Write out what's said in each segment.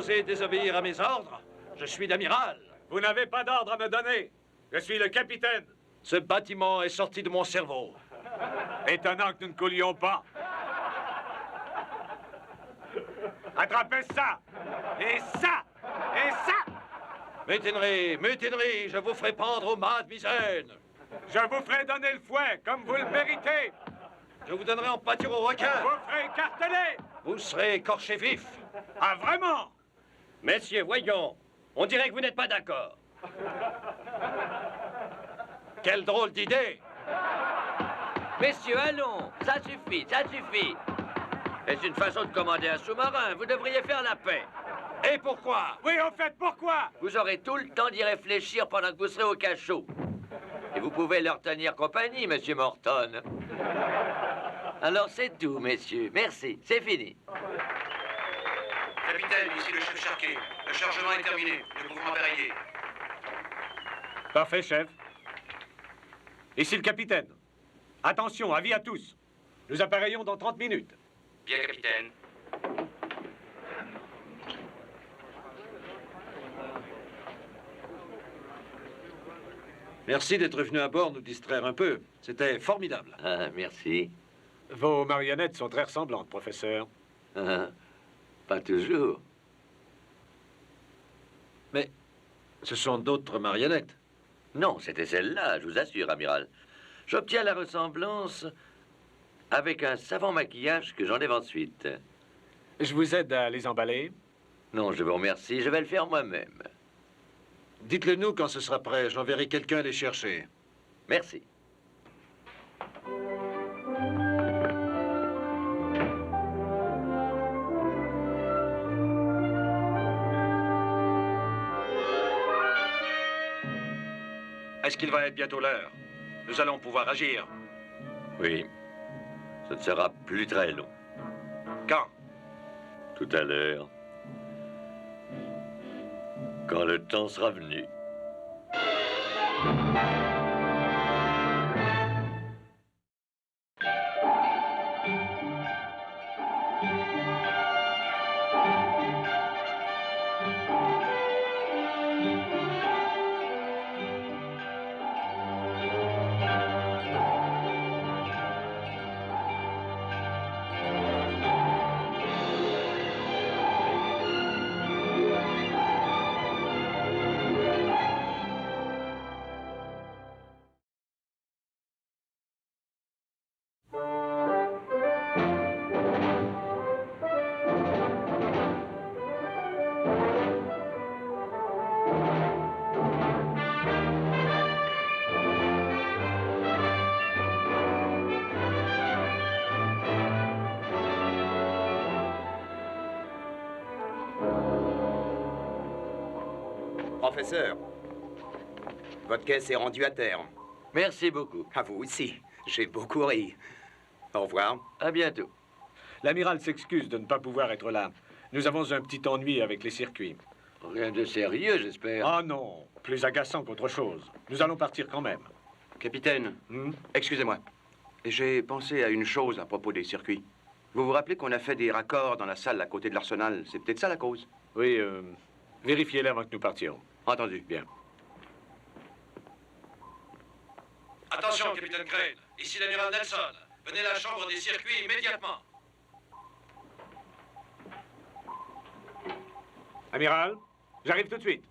osez désobéir à mes ordres? Je suis l'amiral. Vous n'avez pas d'ordre à me donner. Je suis le capitaine. Ce bâtiment est sorti de mon cerveau. Étonnant que nous ne coulions pas. Attrapez ça! Et ça! Et ça! Mutinerie, mutinerie, je vous ferai pendre au mât de misaine. Je vous ferai donner le fouet, comme vous le méritez. Je vous donnerai en pâture au requin. Vous ferez écarteler. Vous serez écorché vif. Ah, vraiment? Messieurs, voyons. On dirait que vous n'êtes pas d'accord. Quelle drôle d'idée! Messieurs, allons. Ça suffit, ça suffit. C'est une façon de commander un sous-marin. Vous devriez faire la paix. Et pourquoi? Oui, en fait, pourquoi? Vous aurez tout le temps d'y réfléchir pendant que vous serez au cachot. Et vous pouvez leur tenir compagnie, monsieur Morton. Alors c'est tout, messieurs. Merci, c'est fini. Capitaine, ici le chef Charquet. Le chargement est terminé. Nous pouvons appareiller. Parfait, chef. Ici le capitaine. Attention, avis à tous. Nous appareillons dans 30 minutes. Bien, capitaine. Merci d'être venu à bord nous distraire un peu. C'était formidable. Ah, merci. Vos marionnettes sont très ressemblantes, professeur. Ah, pas toujours. Mais ce sont d'autres marionnettes. Non, c'était celle-là, je vous assure, amiral. J'obtiens la ressemblance avec un savant maquillage que j'enlève ensuite. Je vous aide à les emballer. Non, je vous remercie, je vais le faire moi-même. Dites-le nous quand ce sera prêt. J'enverrai quelqu'un les chercher. Merci. Est-ce qu'il va être bientôt l'heure? Nous allons pouvoir agir. Oui, ce ne sera plus très long. Quand? Tout à l'heure. Quand le temps sera venu. Professeur, votre caisse est rendue à terme. Merci beaucoup. À vous aussi. J'ai beaucoup ri. Au revoir. À bientôt. L'amiral s'excuse de ne pas pouvoir être là. Nous avons un petit ennui avec les circuits. Rien de sérieux, j'espère. Ah non, plus agaçant qu'autre chose. Nous allons partir quand même. Capitaine, excusez-moi. J'ai pensé à une chose à propos des circuits. Vous vous rappelez qu'on a fait des raccords dans la salle à côté de l'arsenal? C'est peut-être ça la cause? Oui, vérifiez-les avant que nous partions. Entendu. Bien. Attention, capitaine Crane. Ici l'amiral Nelson. Venez à la chambre des circuits immédiatement. Amiral, j'arrive tout de suite.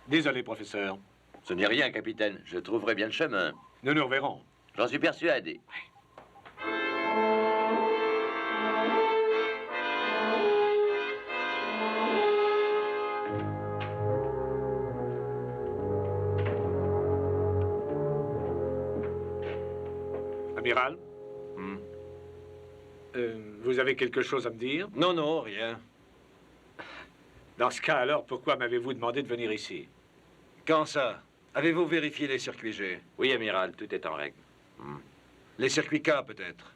Désolé, professeur. Ce n'est rien, capitaine. Je trouverai bien le chemin. Nous nous reverrons. J'en suis persuadé. Amiral? Vous avez quelque chose à me dire? Non, non, rien. Dans ce cas, alors, pourquoi m'avez-vous demandé de venir ici? Quand ça? Avez-vous vérifié les circuits G? Oui, amiral, tout est en règle. Les circuits K, peut-être?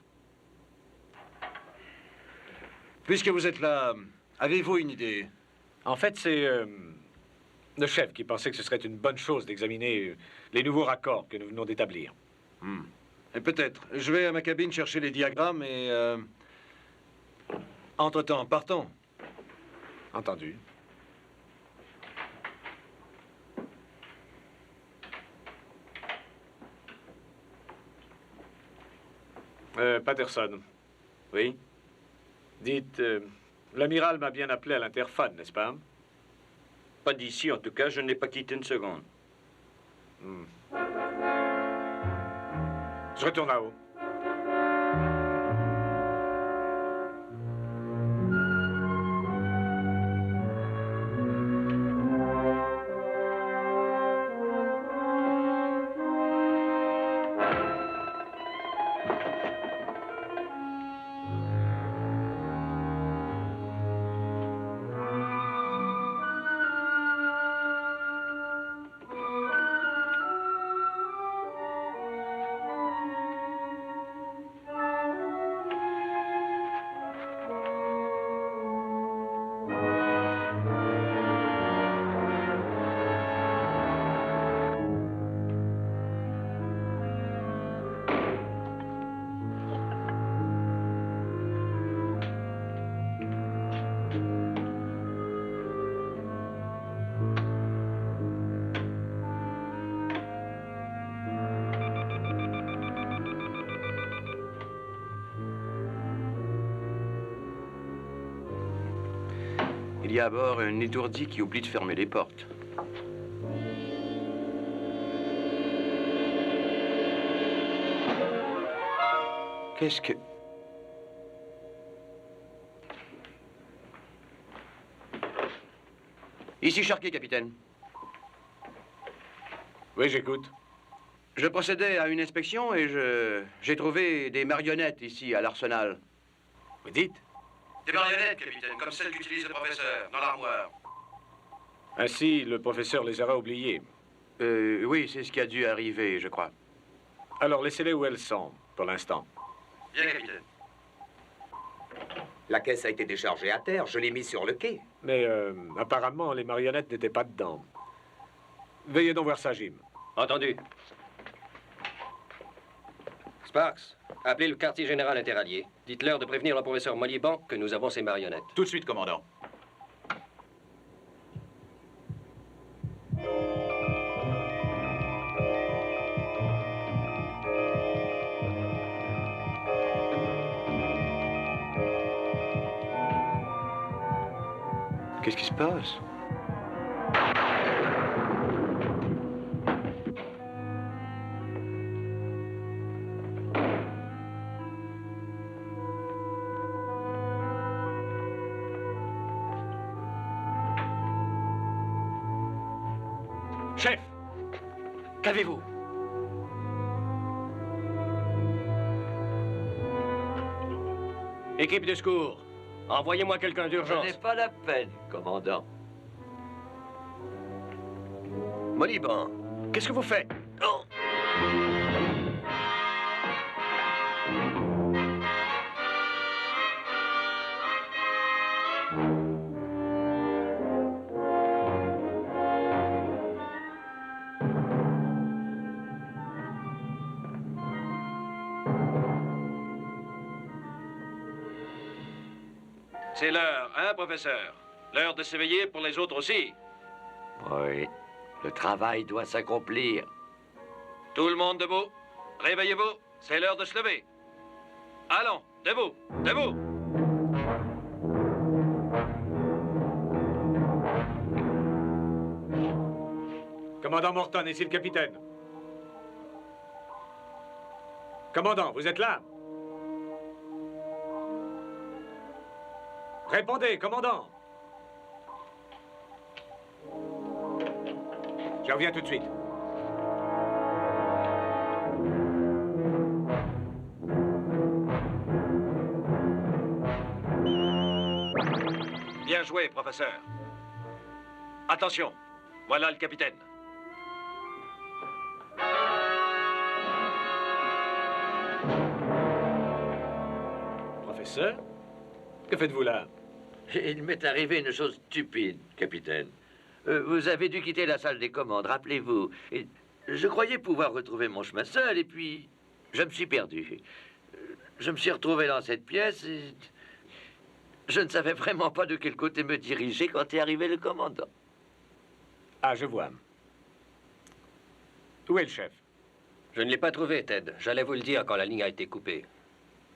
Puisque vous êtes là, avez-vous une idée? En fait, c'est le chef qui pensait que ce serait une bonne chose d'examiner les nouveaux raccords que nous venons d'établir. Et peut-être. Je vais à ma cabine chercher les diagrammes et... Entre-temps, partons. Entendu. Patterson. Oui? Dites, l'amiral m'a bien appelé à l'interphone, n'est-ce pas? Pas d'ici, en tout cas, je n'ai pas quitté une seconde. Je retourne là-haut. Il y a à bord un étourdi qui oublie de fermer les portes. Qu'est-ce que... Ici Charquet, capitaine. Oui, j'écoute. Je procédais à une inspection et j'ai trouvé des marionnettes ici à l'arsenal. Vous dites? Des marionnettes, capitaine, comme celles qu'utilise le professeur, dans l'armoire. Ainsi, le professeur les aura oubliées. Oui, c'est ce qui a dû arriver, je crois. Alors, laissez-les où elles sont, pour l'instant. Bien, capitaine. La caisse a été déchargée à terre, je l'ai mise sur le quai. Mais, apparemment, les marionnettes n'étaient pas dedans. Veuillez donc voir ça, Jim. Entendu. Sparks, appelez le quartier général interallié. Dites-leur de prévenir le professeur Molliban que nous avons ces marionnettes. Tout de suite, commandant. Qu'est-ce qui se passe? Chef! Qu'avez-vous? Équipe de secours, envoyez-moi quelqu'un Ce d'urgence. n'est pas la peine, commandant. Molliban, qu'est-ce que vous faites? Oh! C'est l'heure, hein, professeur? L'heure de s'éveiller pour les autres aussi. Oui, le travail doit s'accomplir. Tout le monde debout. Réveillez-vous. C'est l'heure de se lever. Allons, debout, debout. Commandant Morton, ici le capitaine. Commandant, vous êtes là? Répondez, commandant. Je reviens tout de suite. Bien joué, professeur. Attention, voilà le capitaine. Professeur? Que faites-vous là? Il m'est arrivé une chose stupide, capitaine. Vous avez dû quitter la salle des commandes, rappelez-vous. Et je croyais pouvoir retrouver mon chemin seul, et puis je me suis perdu. Je me suis retrouvé dans cette pièce et... Je ne savais vraiment pas de quel côté me diriger quand est arrivé le commandant. Ah, je vois. Où est le chef? Je ne l'ai pas trouvé, Ted. J'allais vous le dire quand la ligne a été coupée.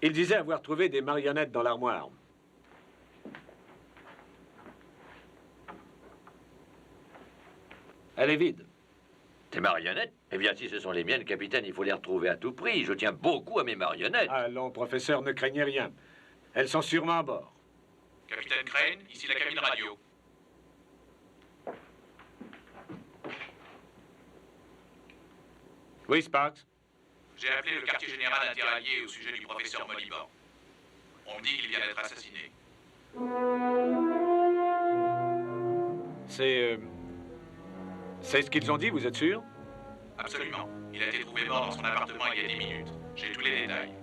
Il disait avoir trouvé des marionnettes dans l'armoire. Elle est vide. Tes marionnettes? Eh bien, si ce sont les miennes, capitaine, il faut les retrouver à tout prix. Je tiens beaucoup à mes marionnettes. Allons, professeur, ne craignez rien. Elles sont sûrement à bord. Capitaine Crane, ici la cabine radio. Oui, Sparks? J'ai appelé le quartier général interallié au sujet du professeur Moliban. On me dit qu'il vient d'être assassiné. C'est ce qu'ils ont dit, vous êtes sûr? Absolument. Il a été trouvé mort dans son appartement il y a 10 minutes. J'ai tous les détails.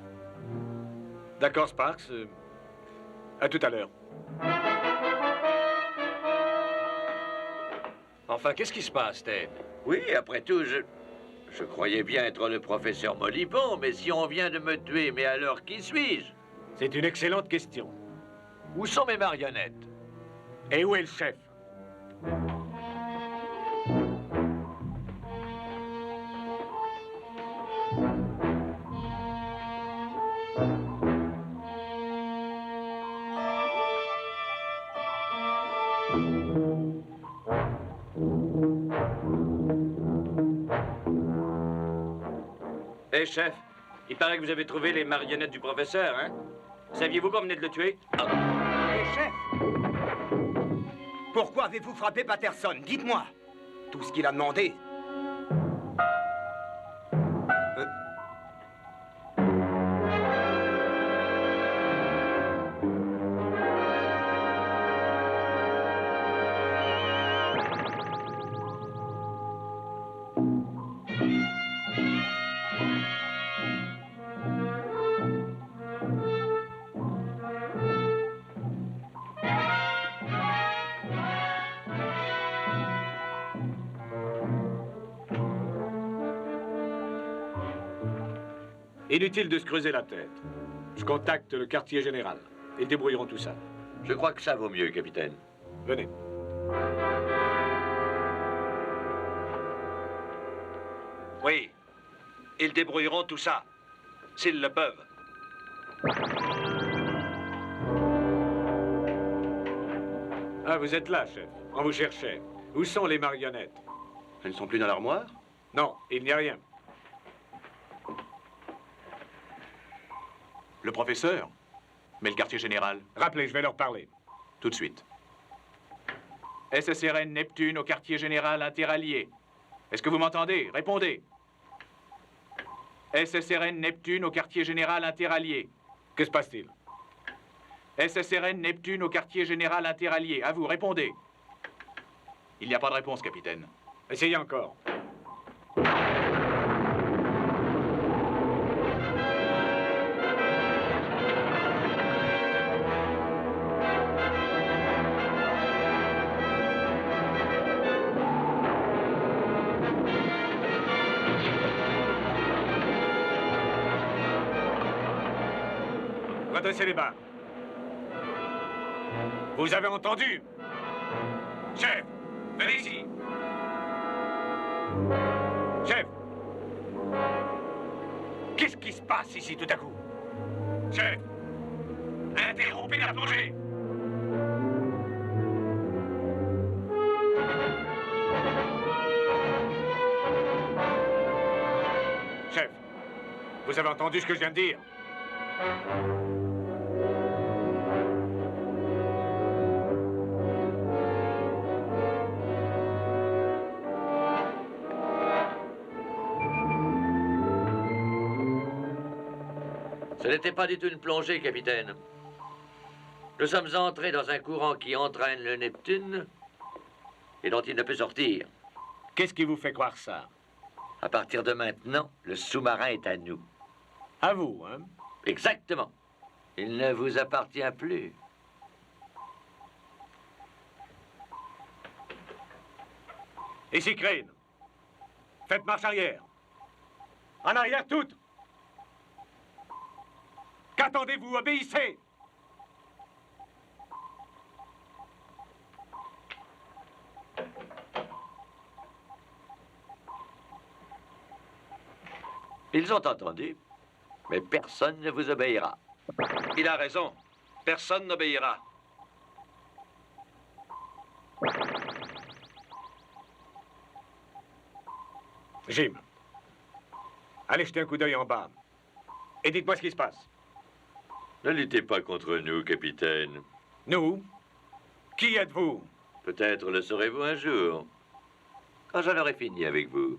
D'accord, Sparks. À tout à l'heure. Enfin, qu'est-ce qui se passe, Ted? Oui, après tout, je croyais bien être le professeur Moliban, mais si on vient de me tuer, mais alors qui suis-je? C'est une excellente question. Où sont mes marionnettes? Et où est le chef? Hé, chef, il paraît que vous avez trouvé les marionnettes du professeur, hein? Saviez-vous qu'on venait de le tuer? Chef, pourquoi avez-vous frappé Patterson? Dites-moi. Tout ce qu'il a demandé. Inutile de se creuser la tête. Je contacte le quartier général. Ils débrouilleront tout ça. Je crois que ça vaut mieux, capitaine. Venez. Oui. Ils débrouilleront tout ça. S'ils le peuvent. Ah, vous êtes là, chef. On vous cherchait. Où sont les marionnettes? Elles ne sont plus dans l'armoire? Non, il n'y a rien. Le professeur? Mais le quartier général? Rappelez, je vais leur parler. Tout de suite. SSRN Neptune au quartier général interallié. Est-ce que vous m'entendez? Répondez. SSRN Neptune au quartier général interallié. Que se passe-t-il? SSRN Neptune au quartier général interallié. À vous, répondez. Il n'y a pas de réponse, capitaine. Essayez encore. Redressez les barres. Vous avez entendu? Chef, venez ici. Chef. Qu'est-ce qui se passe ici tout à coup? Chef, interrompez la plongée. Chef, vous avez entendu ce que je viens de dire? Ce n'était pas du tout une plongée, capitaine. Nous sommes entrés dans un courant qui entraîne le Neptune et dont il ne peut sortir. Qu'est-ce qui vous fait croire ça? À partir de maintenant, le sous-marin est à nous. À vous, hein? Exactement. Il ne vous appartient plus. Ici, Crane. Faites marche arrière. En arrière, toutes. Qu'attendez-vous? Obéissez. Ils ont entendu, mais personne ne vous obéira. Il a raison. Personne n'obéira. Jim, allez jeter un coup d'œil en bas. Et dites-moi ce qui se passe. Ne luttez pas contre nous, capitaine. Nous? Qui êtes-vous? Peut-être le saurez-vous un jour, quand j'en aurai fini avec vous.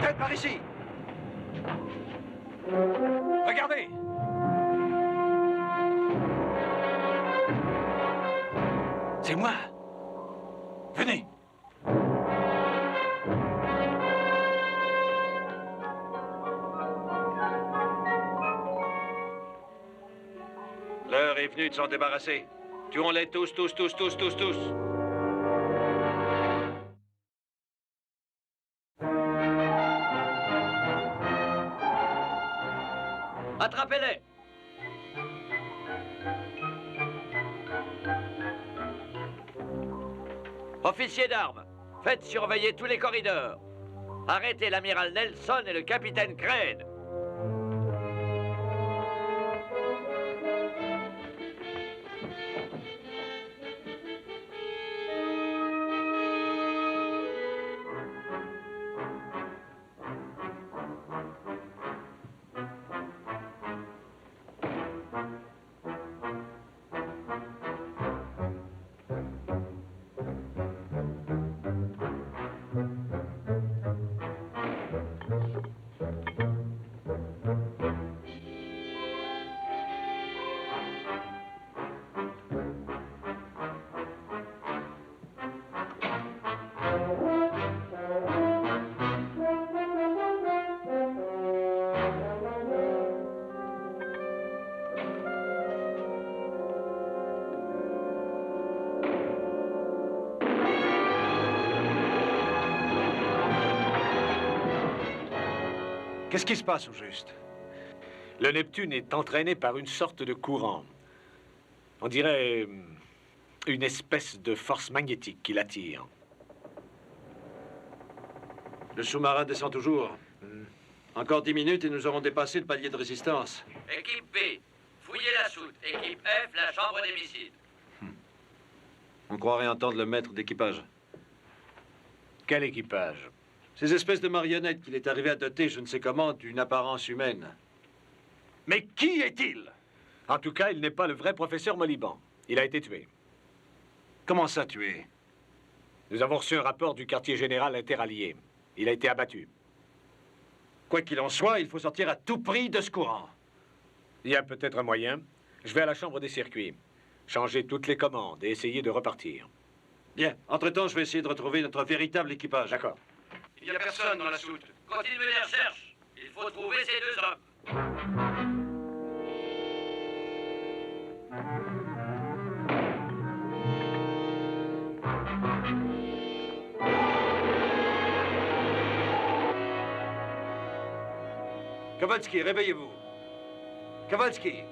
Faites par ici! Regardez! C'est moi. Venez. L'heure est venue de s'en débarrasser. Tuons-les tous, tous, tous, tous, tous, tous. Attrapez-les! Officiers d'armes, faites surveiller tous les corridors. Arrêtez l'amiral Nelson et le capitaine Crane. Qu'est-ce qui se passe au juste? Le Neptune est entraîné par une sorte de courant. On dirait une espèce de force magnétique qui l'attire. Le sous-marin descend toujours. Encore 10 minutes et nous aurons dépassé le palier de résistance. Équipe B, fouillez la soute. Équipe F, la chambre des missiles. On croirait entendre le maître d'équipage. Quel équipage? Ces espèces de marionnettes qu'il est arrivé à doter, je ne sais comment, d'une apparence humaine. Mais qui est-il? En tout cas, il n'est pas le vrai professeur Moliban. Il a été tué. Comment ça, tué? Nous avons reçu un rapport du quartier général interallié. Il a été abattu. Quoi qu'il en soit, il faut sortir à tout prix de ce courant. Il y a peut-être un moyen. Je vais à la chambre des circuits. Changer toutes les commandes et essayer de repartir. Bien. Entre-temps, je vais essayer de retrouver notre véritable équipage. D'accord. Il n'y a personne dans la soute. Continuez les recherches. Il faut trouver ces deux hommes. Kowalski, réveillez-vous. Kowalski.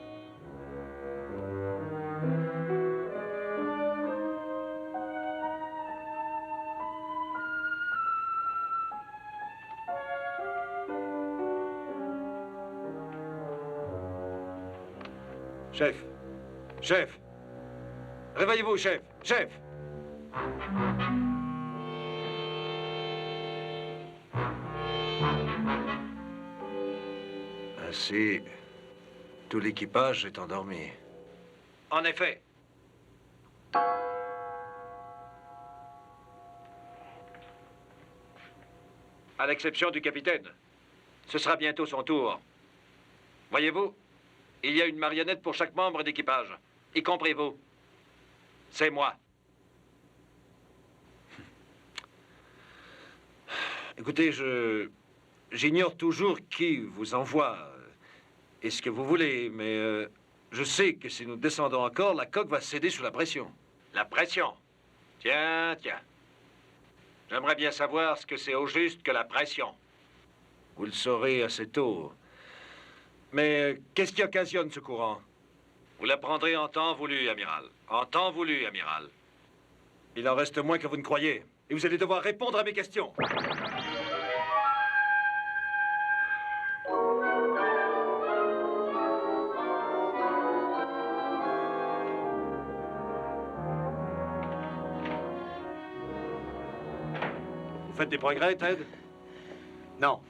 Chef. Chef. Réveillez-vous, chef. Chef. Ainsi, tout l'équipage est endormi. En effet. À l'exception du capitaine. Ce sera bientôt son tour. Voyez-vous, il y a une marionnette pour chaque membre d'équipage, y compris vous. C'est moi. Écoutez, j'ignore toujours qui vous envoie. et ce que vous voulez, mais je sais que si nous descendons encore, la coque va céder sous la pression. La pression? Tiens, tiens. J'aimerais bien savoir ce que c'est au juste que la pression. Vous le saurez assez tôt. Mais qu'est-ce qui occasionne ce courant? Vous l'apprendrez en temps voulu, amiral. En temps voulu, amiral. Il en reste moins que vous ne croyez. Et vous allez devoir répondre à mes questions. Vous faites des progrès, Ted? Non.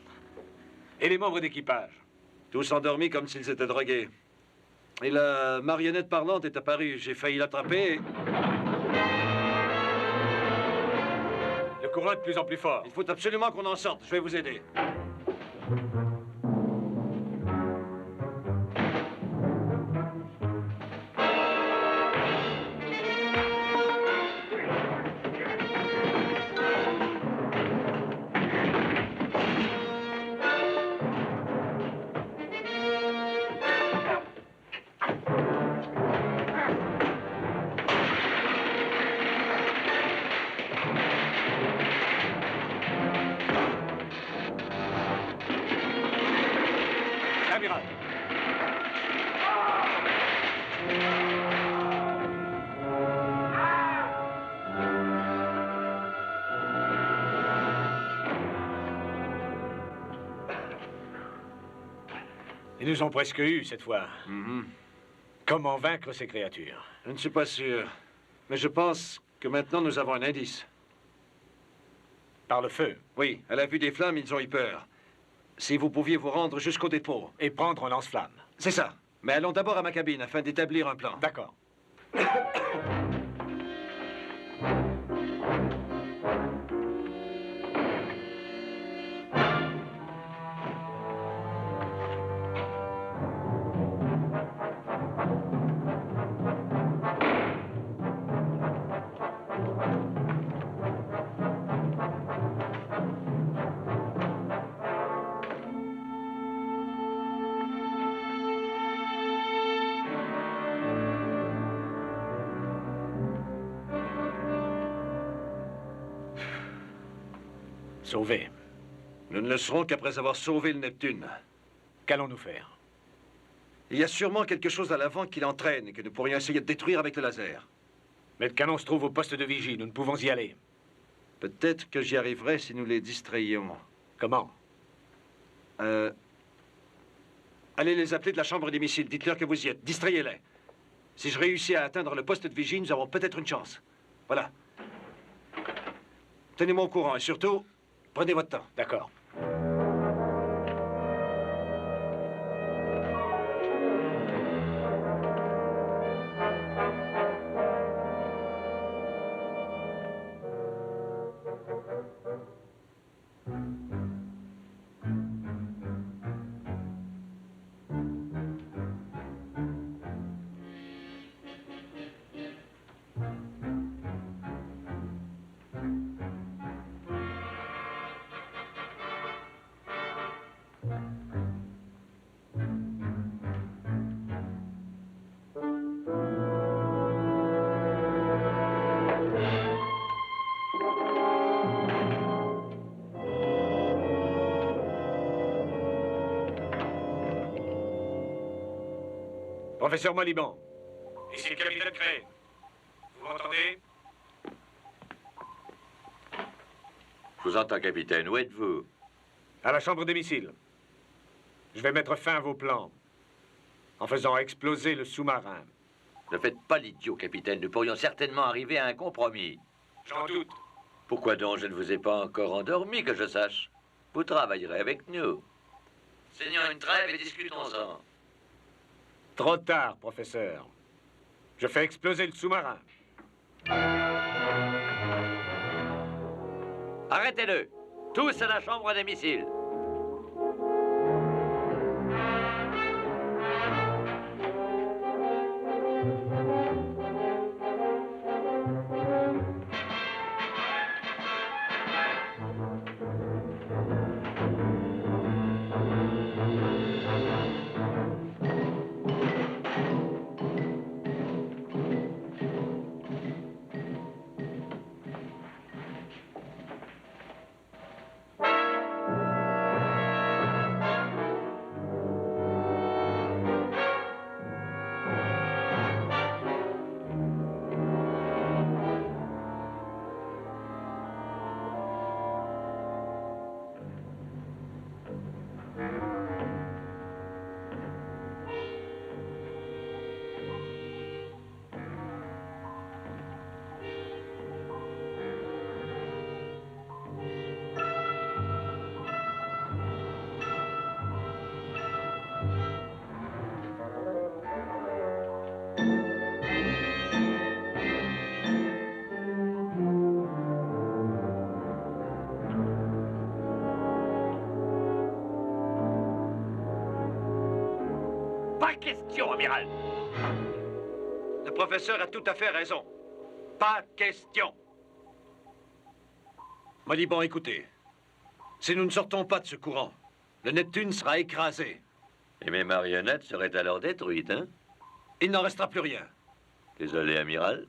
Et les membres d'équipage? Tous endormis comme s'ils étaient drogués. Et la marionnette parlante est apparue. J'ai failli l'attraper. Le courant est de plus en plus fort. Il faut absolument qu'on en sorte. Je vais vous aider. Amiral. Ils nous ont presque eu cette fois. Comment vaincre ces créatures? Je ne suis pas sûr. Mais je pense que maintenant nous avons un indice. Par le feu. Oui, à la vue des flammes, ils ont eu peur. Si vous pouviez vous rendre jusqu'au dépôt. Et prendre un lance-flamme. C'est ça. Mais allons d'abord à ma cabine afin d'établir un plan. D'accord. Sauvé. Nous ne le serons qu'après avoir sauvé le Neptune. Qu'allons-nous faire? Il y a sûrement quelque chose à l'avant qui l'entraîne et que nous pourrions essayer de détruire avec le laser. Mais le canon se trouve au poste de vigie. Nous ne pouvons y aller. Peut-être que j'y arriverai si nous les distrayions. Comment? Allez les appeler de la chambre des missiles. Dites-leur que vous y êtes. Distrayez-les. Si je réussis à atteindre le poste de vigie, nous avons peut-être une chance. Voilà. Tenez-moi au courant et surtout, prenez votre temps. D'accord. Professeur Maliban. Ici le capitaine Crane. Vous m'entendez? Je vous entends, capitaine. Où êtes-vous? À la chambre des missiles. Je vais mettre fin à vos plans en faisant exploser le sous-marin. Ne faites pas l'idiot, capitaine. Nous pourrions certainement arriver à un compromis. J'en doute. Pourquoi donc je ne vous ai pas encore endormi, que je sache? Vous travaillerez avec nous. Seigneur une trêve et discutons-en. Trop tard, professeur. Je fais exploser le sous-marin. Arrêtez-le. Tous à la chambre des missiles. question, amiral. Le professeur a tout à fait raison. Pas question. Bon, écoutez. Si nous ne sortons pas de ce courant, le Neptune sera écrasé. Et mes marionnettes seraient alors détruites, hein? Il n'en restera plus rien. Désolé, amiral.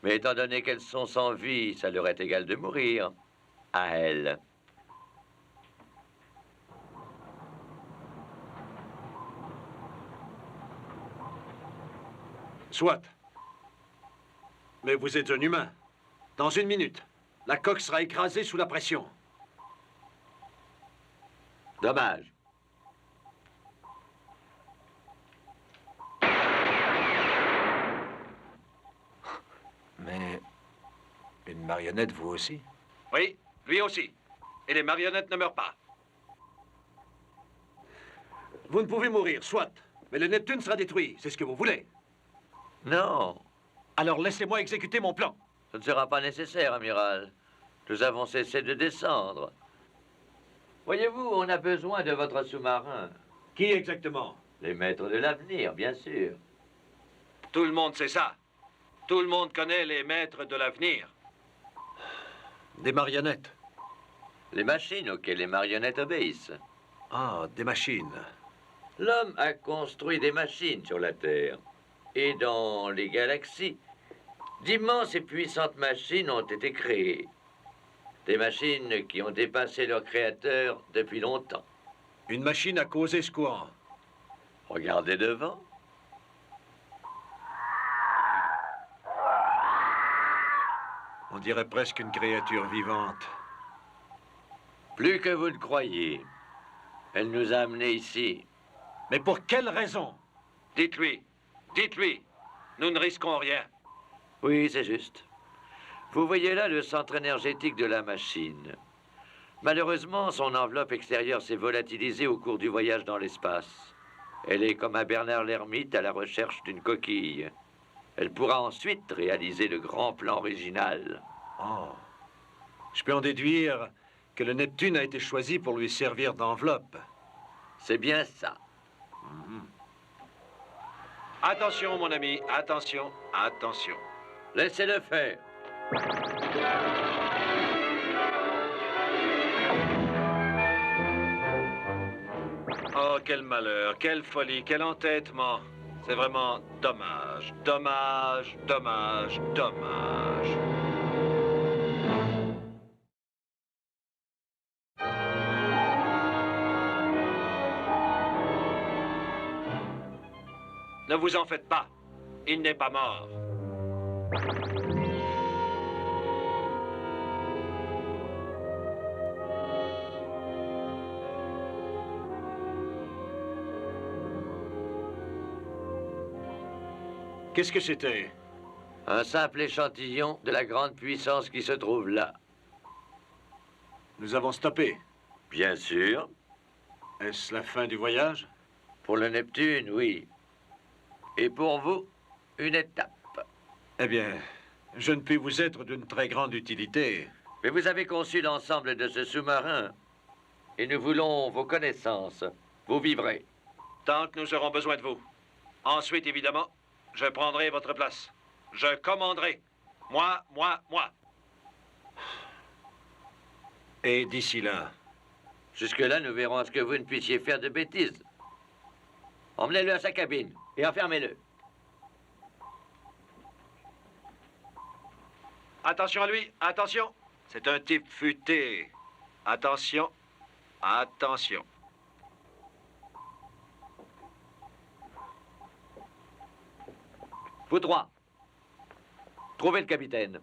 Mais étant donné qu'elles sont sans vie, ça leur est égal de mourir. À elles. Soit. Mais vous êtes un humain. Dans 1 minute, la coque sera écrasée sous la pression. Dommage. Mais une marionnette, vous aussi? Oui, lui aussi. Et les marionnettes ne meurent pas. Vous ne pouvez mourir, soit. Mais le Neptune sera détruit. C'est ce que vous voulez. Non, Alors laissez-moi exécuter mon plan. ce ne sera pas nécessaire, amiral. Nous avons cessé de descendre. Voyez-vous, on a besoin de votre sous-marin. Qui exactement? Les maîtres de l'avenir, bien sûr. Tout le monde sait ça. Tout le monde connaît les maîtres de l'avenir. Des marionnettes. Les machines auxquelles les marionnettes obéissent. Ah, des machines. L'homme a construit des machines sur la Terre. Et dans les galaxies, d'immenses et puissantes machines ont été créées. Des machines qui ont dépassé leur créateur depuis longtemps. Une machine a causé ce courant. Regardez devant. On dirait presque une créature vivante. Plus que vous ne croyez. Elle nous a amenés ici. Mais pour quelle raison? Dites-lui. Dites-lui. Nous ne risquons rien. Oui, c'est juste. Vous voyez là le centre énergétique de la machine. Malheureusement, son enveloppe extérieure s'est volatilisée au cours du voyage dans l'espace. Elle est comme un Bernard l'ermite à la recherche d'une coquille. Elle pourra ensuite réaliser le grand plan original. Oh. Je peux en déduire que le Neptune a été choisi pour lui servir d'enveloppe. C'est bien ça. Attention, mon ami. Attention. Attention. Laissez-le faire. Oh, quel malheur, quelle folie, quel entêtement. C'est vraiment dommage, dommage, dommage, dommage. Ne vous en faites pas. Il n'est pas mort. Qu'est-ce que c'était? Un simple échantillon de la grande puissance qui se trouve là. Nous avons stoppé. Bien sûr. Est-ce la fin du voyage? Pour le Neptune, oui. Et pour vous, une étape. Eh bien, je ne puis vous être d'une très grande utilité. Mais vous avez conçu l'ensemble de ce sous-marin. Et nous voulons vos connaissances. Vous vivrez. Tant que nous aurons besoin de vous. Ensuite, évidemment, je prendrai votre place. Je commanderai. Moi. Et d'ici là? Jusque-là, nous verrons à ce que vous ne puissiez faire de bêtises. Emmenez-le à sa cabine et enfermez-le. Attention à lui, attention. C'est un type futé. Attention, attention. Vous trois, trouvez le capitaine.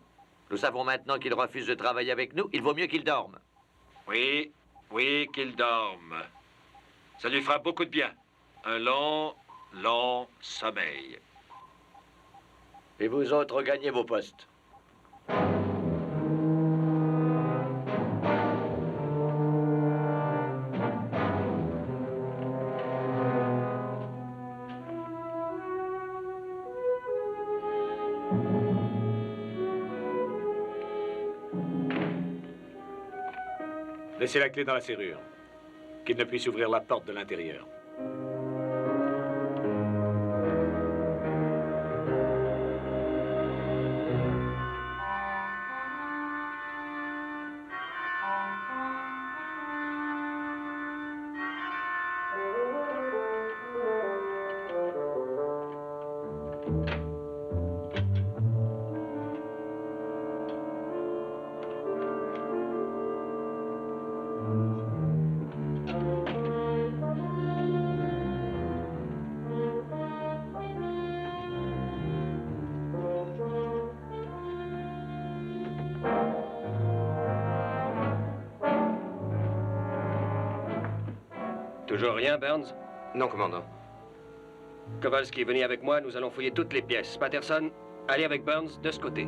Nous savons maintenant qu'il refuse de travailler avec nous. Il vaut mieux qu'il dorme. Oui, qu'il dorme. Ça lui fera beaucoup de bien. Un long, long sommeil. Et vous autres, regagnez vos postes. Laissez la clé dans la serrure. Qu'il ne puisse ouvrir la porte de l'intérieur. Toujours rien, Burns? Non, commandant. Kowalski, venez avec moi, nous allons fouiller toutes les pièces. Patterson, allez avec Burns de ce côté.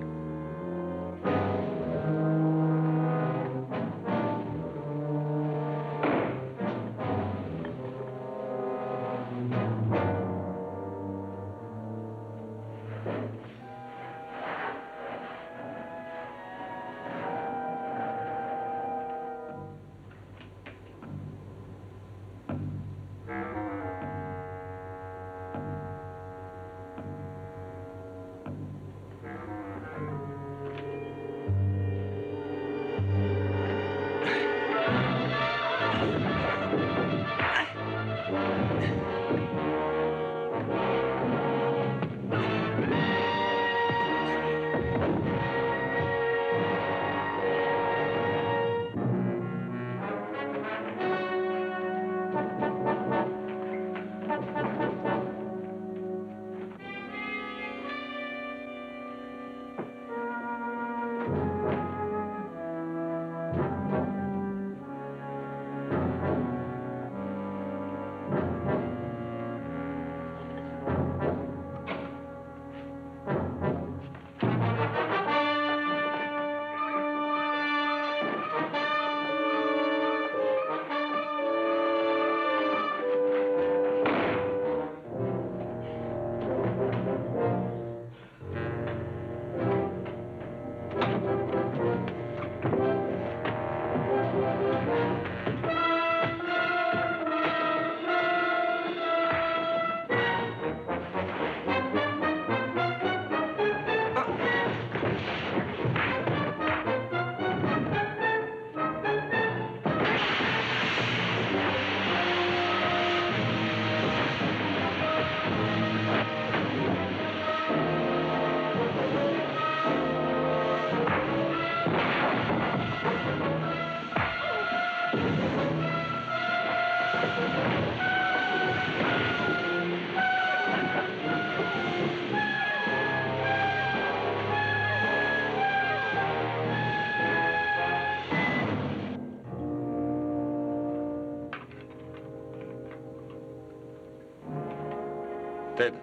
Ted.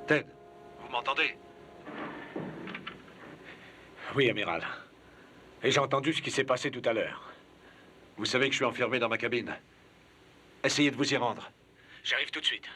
Ted, vous m'entendez? Oui, amiral. Et j'ai entendu ce qui s'est passé tout à l'heure. Vous savez que je suis enfermé dans ma cabine. Essayez de vous y rendre. J'arrive tout de suite.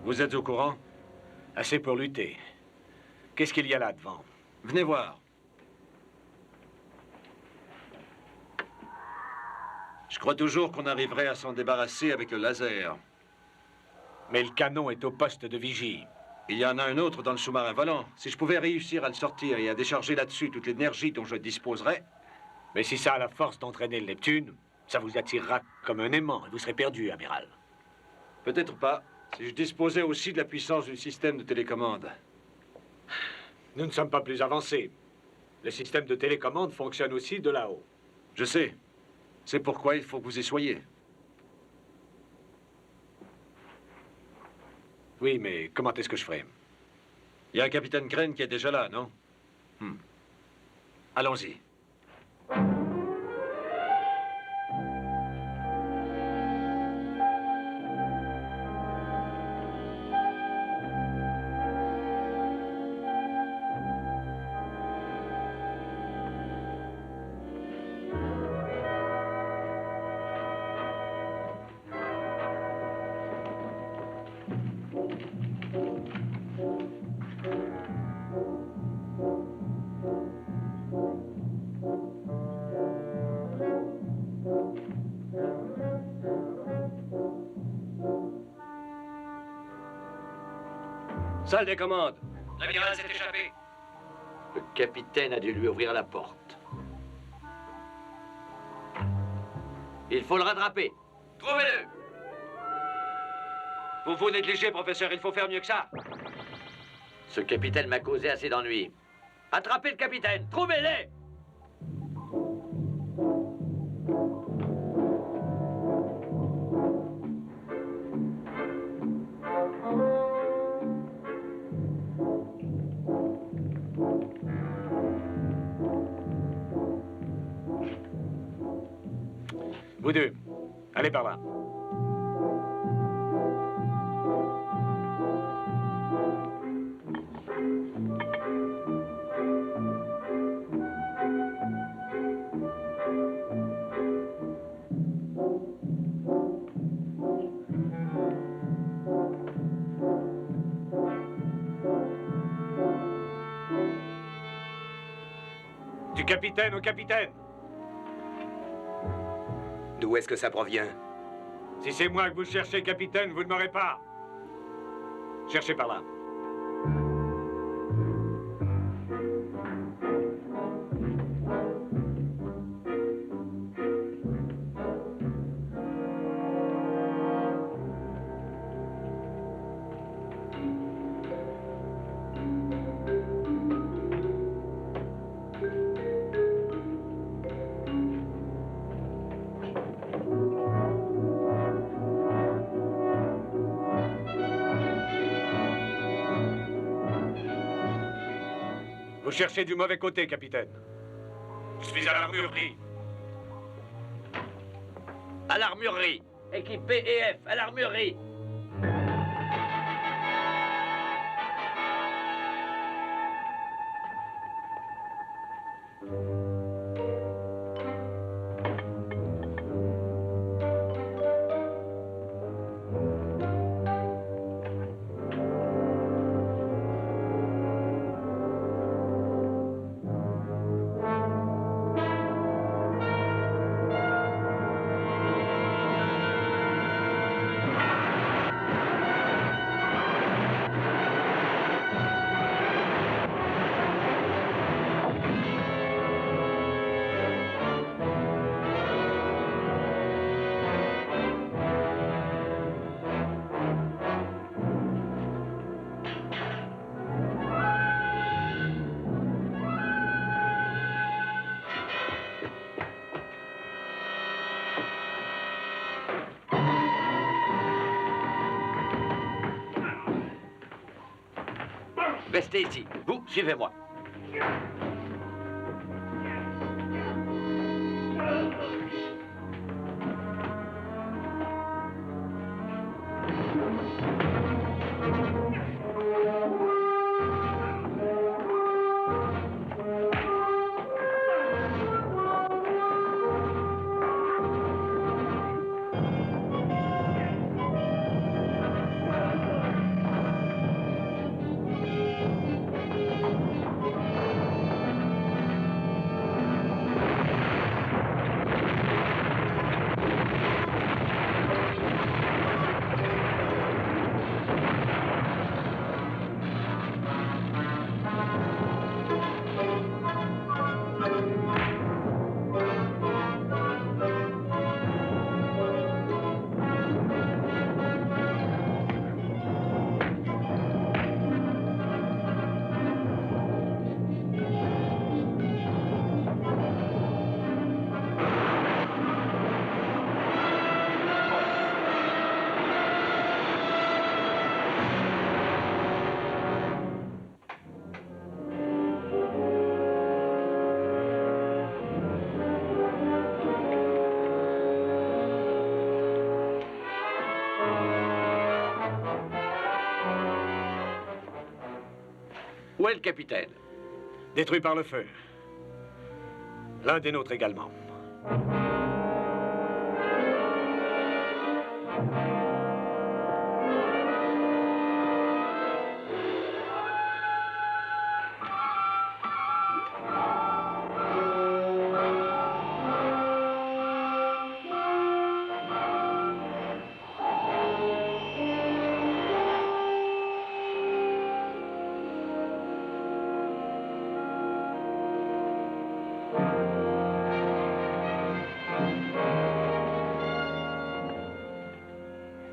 Vous êtes au courant? Assez pour lutter. Qu'est-ce qu'il y a là devant? Venez voir. Je crois toujours qu'on arriverait à s'en débarrasser avec le laser. Mais le canon est au poste de vigie. Il y en a un autre dans le sous-marin volant. Si je pouvais réussir à le sortir et à décharger là-dessus toute l'énergie dont je disposerais... Mais si ça a la force d'entraîner le Neptune, ça vous attirera comme un aimant et vous serez perdu, amiral. Peut-être pas. Si je disposais aussi de la puissance du système de télécommande. Nous ne sommes pas plus avancés. Le système de télécommande fonctionne aussi de là-haut. Je sais. C'est pourquoi il faut que vous y soyez. Oui, mais comment est-ce que je ferai? Il y a un capitaine Crane qui est déjà là, non? Allons-y. Salle des commandes. L'amiral s'est échappé. Le capitaine a dû lui ouvrir la porte. Il faut le rattraper. Trouvez-le. Vous vous négligez, professeur. Il faut faire mieux que ça. Ce capitaine m'a causé assez d'ennuis. Attrapez le capitaine. Trouvez-les. Vous deux, allez par là. Du capitaine au capitaine. D'où est-ce que ça provient? Si c'est moi que vous cherchez, capitaine, vous ne m'aurez pas. Cherchez par là. Vous cherchez du mauvais côté, capitaine. Je suis à l'armurerie. À l'armurerie. Équipe P et F, à l'armurerie. Restez ici. Vous, suivez-moi. Où est le capitaine? Détruit par le feu. L'un des nôtres également.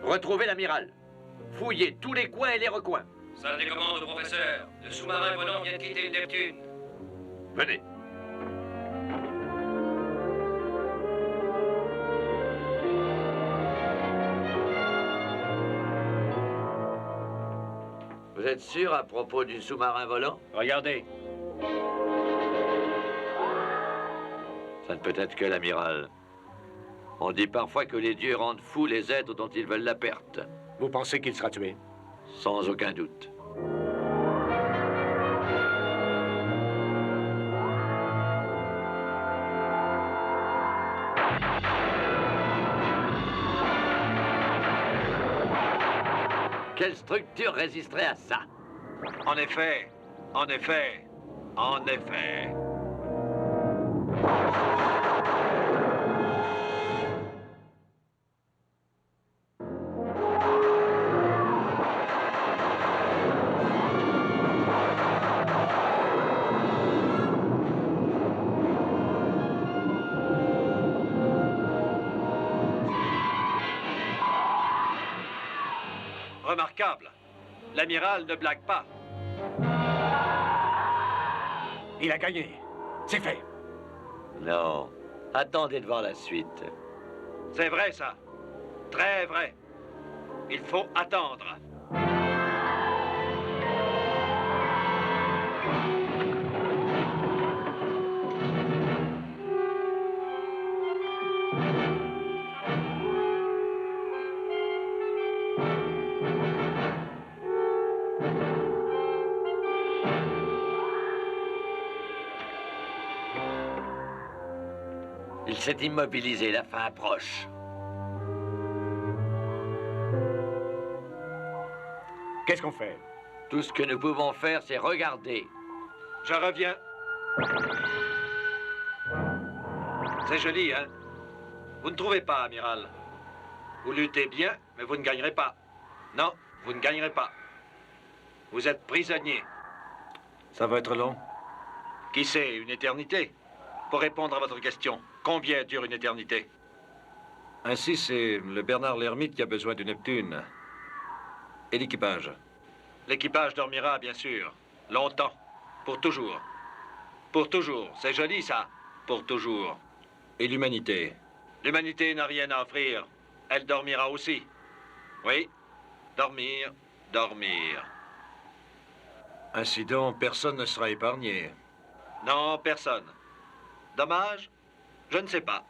Retrouvez l'amiral. Fouillez tous les coins et les recoins. Salle des commandes au professeur. Le sous-marin volant vient de quitter le Neptune. Venez. Vous êtes sûr à propos du sous-marin volant? Regardez. Ça ne peut être que l'amiral. On dit parfois que les dieux rendent fous les êtres dont ils veulent la perte. Vous pensez qu'il sera tué? Sans aucun doute. Quelle structure résisterait à ça? En effet, en effet, en effet. Remarquable. L'amiral ne blague pas. Il a gagné. C'est fait. Non. Attendez de voir la suite. C'est vrai, ça. Très vrai. Il faut attendre. Il s'est immobilisé, la fin approche. Qu'est-ce qu'on fait? Tout ce que nous pouvons faire, c'est regarder. Je reviens. C'est joli, hein? Vous ne trouvez pas, amiral? Vous luttez bien, mais vous ne gagnerez pas. Non, vous ne gagnerez pas. Vous êtes prisonnier. Ça va être long? Qui sait, une éternité? Pour répondre à votre question, combien dure une éternité? Ainsi, c'est le Bernard l'Ermite qui a besoin du Neptune. Et l'équipage? L'équipage dormira, bien sûr. Longtemps. Pour toujours. Pour toujours. C'est joli, ça. Pour toujours. Et l'humanité? L'humanité n'a rien à offrir. Elle dormira aussi. Oui. Dormir, dormir. Ainsi donc, personne ne sera épargné. Non, personne. Dommage? Je ne sais pas.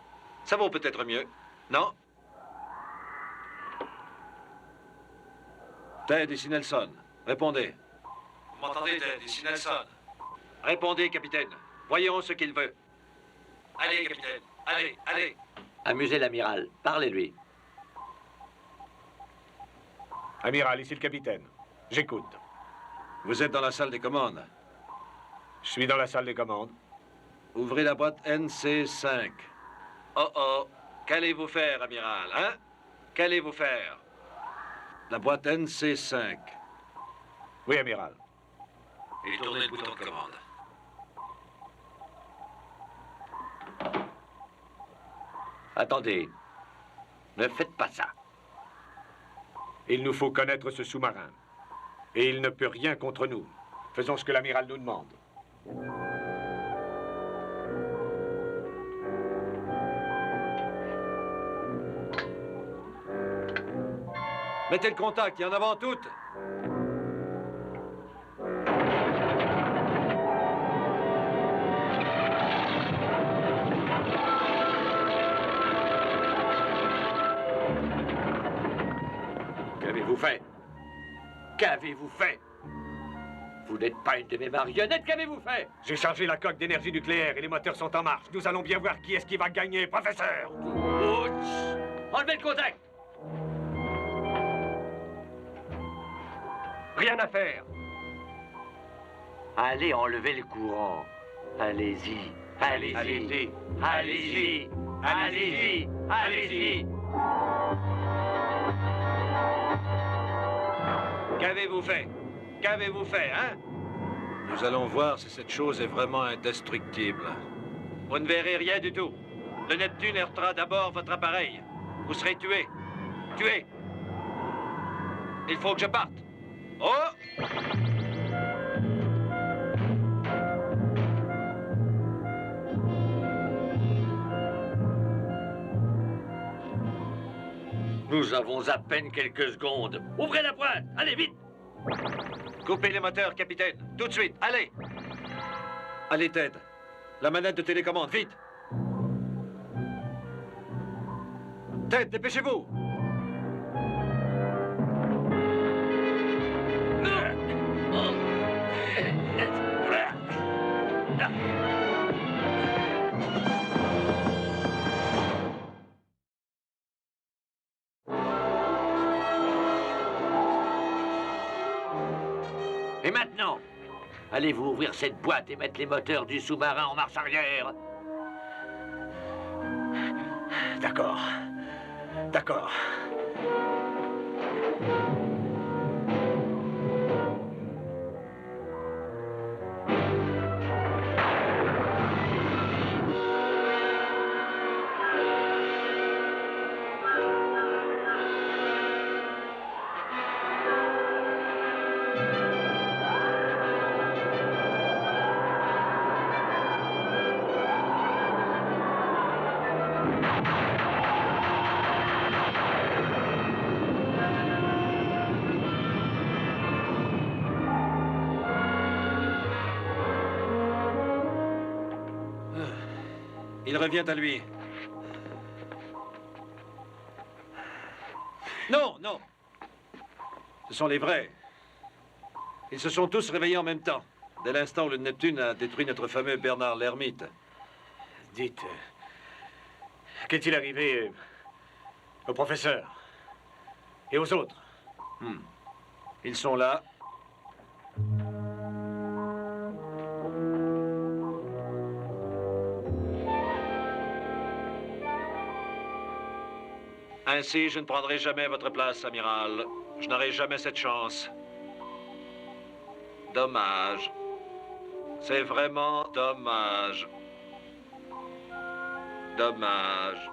Ça vaut peut-être mieux. Non? Ted, ici Nelson. Répondez. Vous m'entendez, Ted? Ici Nelson. Répondez, capitaine. Voyons ce qu'il veut. Allez, capitaine. Allez, allez. Amusez l'amiral. Parlez-lui. Amiral, ici le capitaine. J'écoute. Vous êtes dans la salle des commandes. Je suis dans la salle des commandes. Ouvrez la boîte NC5. Oh oh. Qu'allez-vous faire, amiral, hein? Qu'allez-vous faire? La boîte NC5. Oui, amiral. Et tournez le bouton de commande. Attendez. Ne faites pas ça. Il nous faut connaître ce sous-marin. Et il ne peut rien contre nous. Faisons ce que l'amiral nous demande. Mettez le contact, et en avant toutes. Qu'avez-vous fait? Qu'avez-vous fait? Vous n'êtes pas une de mes marionnettes, qu'avez-vous fait? J'ai chargé la coque d'énergie nucléaire et les moteurs sont en marche. Nous allons bien voir qui est-ce qui va gagner, professeur. Ouch! Enlevez le contact! Rien à faire. Allez enlever le courant. Allez-y. Allez-y. Allez-y. Allez-y. Allez-y. Allez-y. Qu'avez-vous fait? Qu'avez-vous fait, hein? Nous allons voir si cette chose est vraiment indestructible. Vous ne verrez rien du tout. Le Neptune heurtera d'abord votre appareil. Vous serez tué. Tué. Il faut que je parte. Oh! Nous avons à peine quelques secondes. Ouvrez la pointe! Allez, vite! Coupez les moteurs, capitaine. Tout de suite, allez! Allez, Ted. La manette de télécommande, vite! Ted, dépêchez-vous! Et maintenant, allez-vous ouvrir cette boîte et mettre les moteurs du sous-marin en marche arrière? D'accord. D'accord. Il revient à lui. Non, non. Ce sont les vrais. Ils se sont tous réveillés en même temps, dès l'instant où le Neptune a détruit notre fameux Bernard l'Ermite. Dites, qu'est-il arrivé au professeur et aux autres? Ils sont là. Ainsi, je ne prendrai jamais votre place, amiral. Je n'aurai jamais cette chance. Dommage. C'est vraiment dommage. Dommage.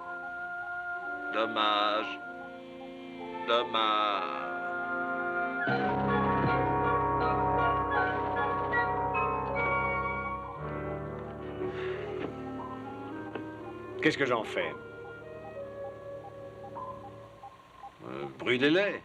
Dommage. Dommage. Qu'est-ce que j'en fais? Brûlez-les.